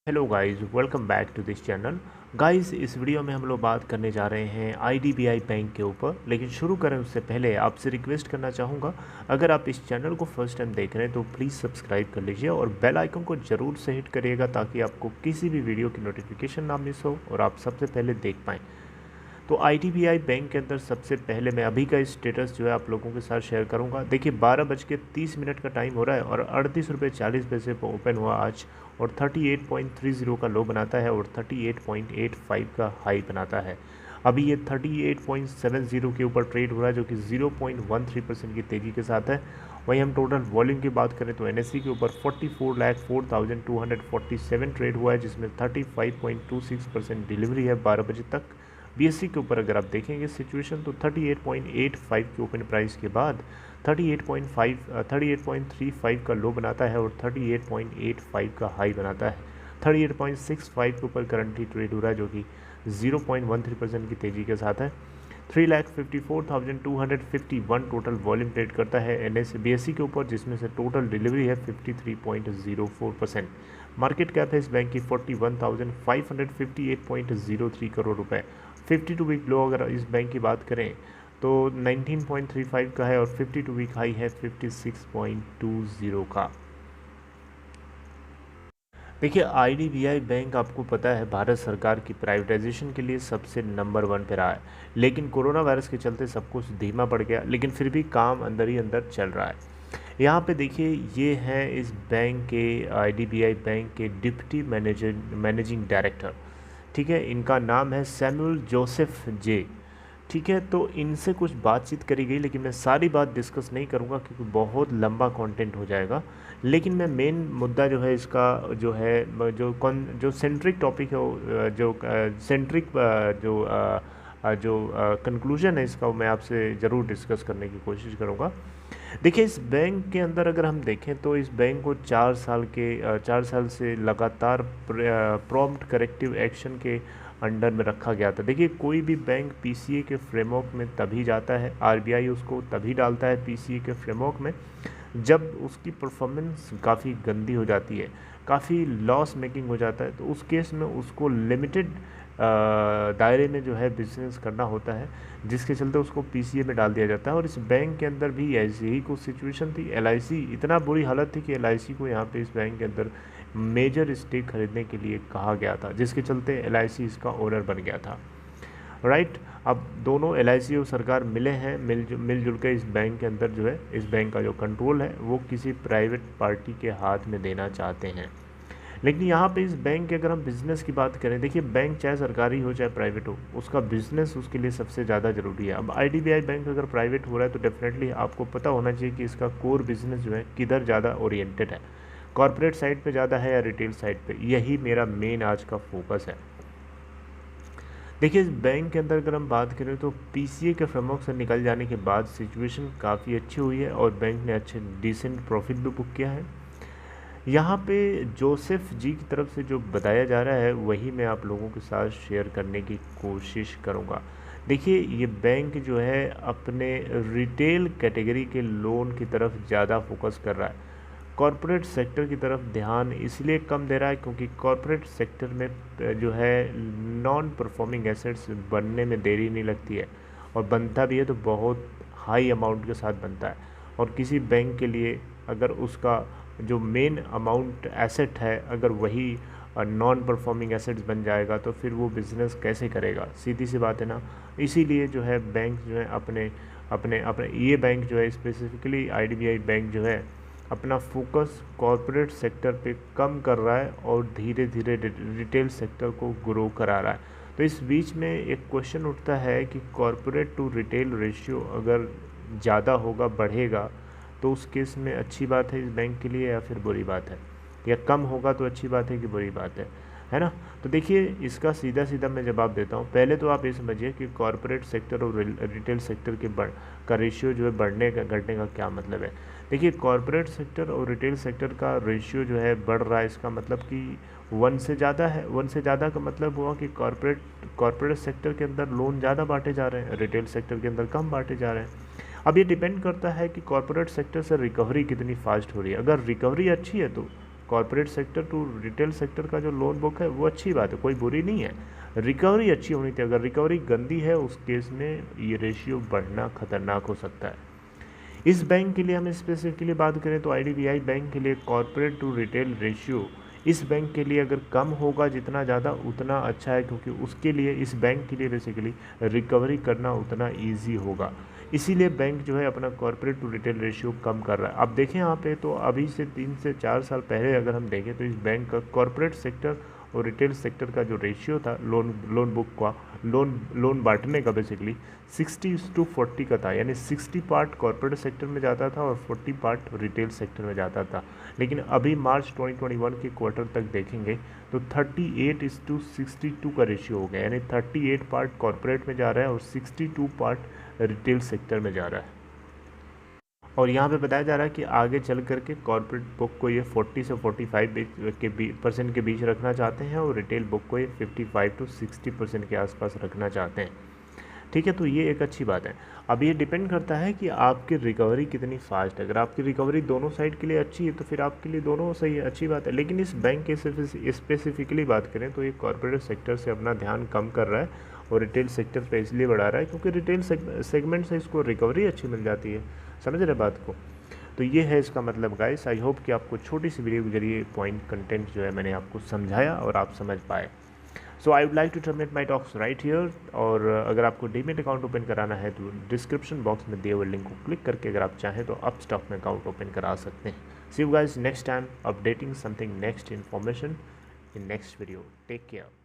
Hello guys, welcome back to this channel. Guys, इस video में हम लोग बात करने जा रहे हैं आईडीबीआई बैंक के ऊपर। लेकिन शुरू करें उससे पहले आपसे रिक्वेस्ट करना चाहूँगा, अगर आप इस चैनल को फर्स्ट टाइम देख रहे हैं तो प्लीज़ सब्सक्राइब कर लीजिए और बेल आइकन को ज़रूर से हिट करिएगा ताकि आपको किसी भी वीडियो की नोटिफिकेशन ना मिस हो और आप सबसे पहले देख पाएँ। तो आईडीबीआई बैंक के अंदर सबसे पहले मैं अभी का स्टेटस जो है आप लोगों के साथ शेयर करूंगा। देखिए 12:30 का टाइम हो रहा है और 38 रुपये 40 पैसे पर ओपन हुआ आज और 38.30 का लो बनाता है और 38.85 का हाई बनाता है। अभी ये 38.70 के ऊपर ट्रेड हो रहा है जो कि 0.13% की तेज़ी के साथ है। वहीं हम टोटल वॉल्यूम की बात करें तो एनएससी के ऊपर 44,04,247 ट्रेड हुआ है जिसमें 35.26% डिलीवरी है 12 बजे तक। बीएससी के ऊपर अगर आप देखेंगे सिचुएशन तो 38.85 के ओपन प्राइस के बाद 38.35 का लो बनाता है और 38.85 का हाई बनाता है। 38.65 के ऊपर करंटली ट्रेड हो रहा है जो कि 0.13% की तेज़ी के साथ है। 3,54,251 टोटल वॉल्यूम ट्रेड करता है एनएस बीएससी के ऊपर जिसमें से टोटल डिलीवरी है 53.04%। मार्केट कैप है इस बैंक की 41,558.03 करोड़ रुपए। 52 वीक लो अगर इस बैंक की बात करें तो 19.35 का है और 52 वीक हाई है 56.20 का। देखिए आईडीबीआई बैंक आपको पता है भारत सरकार की प्राइवेटाइजेशन के लिए सबसे नंबर 1 पे रहा है, लेकिन कोरोना वायरस के चलते सब कुछ धीमा पड़ गया, लेकिन फिर भी काम अंदर ही अंदर चल रहा है। यहाँ पे देखिए ये है इस बैंक के आईडीबीआई बैंक के डिप्टी मैनेजिंग डायरेक्टर। ठीक है, इनका नाम है सैमुअल जोसेफ जे। ठीक है, तो इनसे कुछ बातचीत करी गई लेकिन मैं सारी बात डिस्कस नहीं करूँगा क्योंकि बहुत लंबा कंटेंट हो जाएगा। लेकिन मैं मेन मुद्दा जो है इसका जो है जो सेंट्रिक टॉपिक है जो सेंट्रिक जो कंक्लूजन है इसका वो मैं आपसे ज़रूर डिस्कस करने की कोशिश करूँगा। देखिए इस बैंक के अंदर अगर हम देखें तो इस बैंक को 4 साल से लगातार प्रॉम्प्ट करेक्टिव एक्शन के अंडर में रखा गया था। देखिए कोई भी बैंक पीसीए के फ्रेमवर्क में तभी जाता है, आरबीआई उसको तभी डालता है पीसीए के फ्रेमवर्क में जब उसकी परफॉर्मेंस काफ़ी गंदी हो जाती है, काफ़ी लॉस मेकिंग हो जाता है, तो उस केस में उसको लिमिटेड दायरे में जो है बिजनेस करना होता है जिसके चलते उसको पीसीए में डाल दिया जाता है। और इस बैंक के अंदर भी ऐसी ही कुछ सिचुएशन थी। एलआईसी इतना बुरी हालत थी कि एलआईसी को यहाँ पे इस बैंक के अंदर मेजर स्टेक खरीदने के लिए कहा गया था जिसके चलते एलआईसी इसका ओनर बन गया था। राइट, अब दोनों एलआईसी और सरकार मिले हैं, मिलजुल के इस बैंक के अंदर जो है इस बैंक का जो कंट्रोल है वो किसी प्राइवेट पार्टी के हाथ में देना चाहते हैं। लेकिन यहाँ पे इस बैंक के अगर हम बिज़नेस की बात करें, देखिए बैंक चाहे सरकारी हो चाहे प्राइवेट हो उसका बिज़नेस उसके लिए सबसे ज़्यादा ज़रूरी है। अब आईडीबीआई बैंक अगर प्राइवेट हो रहा है तो डेफिनेटली आपको पता होना चाहिए कि इसका कोर बिज़नेस जो है किधर ज़्यादा ओरिएंटेड है, कॉर्पोरेट साइड पे ज़्यादा है या रिटेल साइड पे। यही मेरा मेन आज का फोकस है। देखिए इस बैंक के अंदर अगर हम बात करें तो पीसीए के फ्रेमवर्क से निकल जाने के बाद सिचुएशन काफ़ी अच्छी हुई है और बैंक ने अच्छे डिसेंट प्रॉफिट भी बुक किया है। यहाँ पे जोसेफ जी की तरफ से जो बताया जा रहा है वही मैं आप लोगों के साथ शेयर करने की कोशिश करूँगा। देखिए ये बैंक जो है अपने रिटेल कैटेगरी के लोन की तरफ ज़्यादा फोकस कर रहा है। कॉरपोरेट सेक्टर की तरफ ध्यान इसलिए कम दे रहा है क्योंकि कॉरपोरेट सेक्टर में जो है नॉन परफॉर्मिंग एसेट्स बनने में देरी नहीं लगती है और बनता भी है तो बहुत हाई अमाउंट के साथ बनता है। और किसी बैंक के लिए अगर उसका जो मेन अमाउंट एसेट है अगर वही नॉन परफॉर्मिंग एसेट्स बन जाएगा तो फिर वो बिज़नेस कैसे करेगा, सीधी सी बात है ना। इसीलिए जो है बैंक जो है अपने अपने अपने ये बैंक जो है स्पेसिफिकली आईडीबीआई बैंक जो है अपना फोकस कॉरपोरेट सेक्टर पे कम कर रहा है और धीरे धीरे रिटेल सेक्टर को ग्रो करा रहा है। तो इस बीच में एक क्वेश्चन उठता है कि कॉरपोरेट टू रिटेल रेशियो अगर ज़्यादा होगा, बढ़ेगा, तो उस केस में अच्छी बात है इस बैंक के लिए या फिर बुरी बात है, या कम होगा तो अच्छी बात है कि बुरी बात है ना। तो देखिए इसका सीधा सीधा मैं जवाब देता हूँ। पहले तो आप ये समझिए कि कॉरपोरेट सेक्टर और रिटेल सेक्टर के का रेशियो जो है बढ़ने का घटने का क्या मतलब है। देखिए कॉरपोरेट सेक्टर और रिटेल सेक्टर का रेशियो जो है बढ़ रहा है, इसका मतलब कि 1 से ज़्यादा है। 1 से ज़्यादा का मतलब हुआ कि कॉरपोरेट सेक्टर के अंदर लोन ज़्यादा बांटे जा रहे हैं, रिटेल सेक्टर के अंदर कम बांटे जा रहे हैं। अब ये डिपेंड करता है कि कॉरपोरेट सेक्टर से रिकवरी कितनी फास्ट हो रही है। अगर रिकवरी अच्छी है तो corporate sector to retail sector का जो लोन बुक है वो अच्छी बात है, कोई बुरी नहीं है। रिकवरी अच्छी होनी चाहिए, अगर रिकवरी गंदी है उस केस में ये रेशियो बढ़ना खतरनाक हो सकता है। इस बैंक के लिए हम स्पेसिफिकली बात करें तो आईडीबीआई बैंक के लिए कॉर्पोरेट टू रिटेल रेशियो इस बैंक के लिए अगर कम होगा जितना ज़्यादा उतना अच्छा है, क्योंकि उसके लिए इस बैंक के लिए बेसिकली रिकवरी करना उतना ईजी होगा। इसीलिए बैंक जो है अपना कॉर्पोरेट टू रिटेल रेशियो कम कर रहा है। अब देखें यहाँ पे तो अभी से 3 से 4 साल पहले अगर हम देखें तो इस बैंक का कॉर्पोरेट सेक्टर और रिटेल सेक्टर का जो रेशियो था लोन बुक का लोन बांटने का बेसिकली 60:40 का था, यानी 60 पार्ट कॉर्पोरेट सेक्टर में जाता था और 40 पार्ट रिटेल सेक्टर में जाता था। लेकिन अभी मार्च 2021 के क्वार्टर तक देखेंगे तो 38:62 का रेशियो हो गया, यानी 38 पार्ट कॉर्पोरेट में जा रहा है और 62 पार्ट रिटेल सेक्टर में जा रहा है। और यहाँ पे बताया जा रहा है कि आगे चल करके कॉर्पोरेट बुक को ये 40 से 45% के बीच रखना चाहते हैं और रिटेल बुक को ये 55 to 60% के आसपास रखना चाहते हैं। ठीक है, तो ये एक अच्छी बात है। अब ये डिपेंड करता है कि आपकी रिकवरी कितनी फास्ट है। अगर आपकी रिकवरी दोनों साइड के लिए अच्छी है तो फिर आपके लिए दोनों सही है, अच्छी बात है। लेकिन इस बैंक के सिर्फ स्पेसिफिकली बात करें तो ये कॉर्पोरेट सेक्टर से अपना ध्यान कम कर रहा है और रिटेल सेक्टर पे इसलिए बढ़ा रहा है क्योंकि रिटेल सेगमेंट से इसको रिकवरी अच्छी मिल जाती है। समझ रहे बात को? तो ये है इसका मतलब गाइस। आई होप कि आपको छोटी सी वीडियो के जरिए पॉइंट कंटेंट जो है मैंने आपको समझाया और आप समझ पाए। So I would like to terminate my talks right here. और अगर आपको डीमेट अकाउंट ओपन कराना है तो डिस्क्रिप्शन बॉक्स में दिए हुए लिंक को क्लिक करके अगर आप चाहें तो अपस्टॉक में अकाउंट ओपन करा सकते हैं। See you guys next time updating something next information in next video. Take care.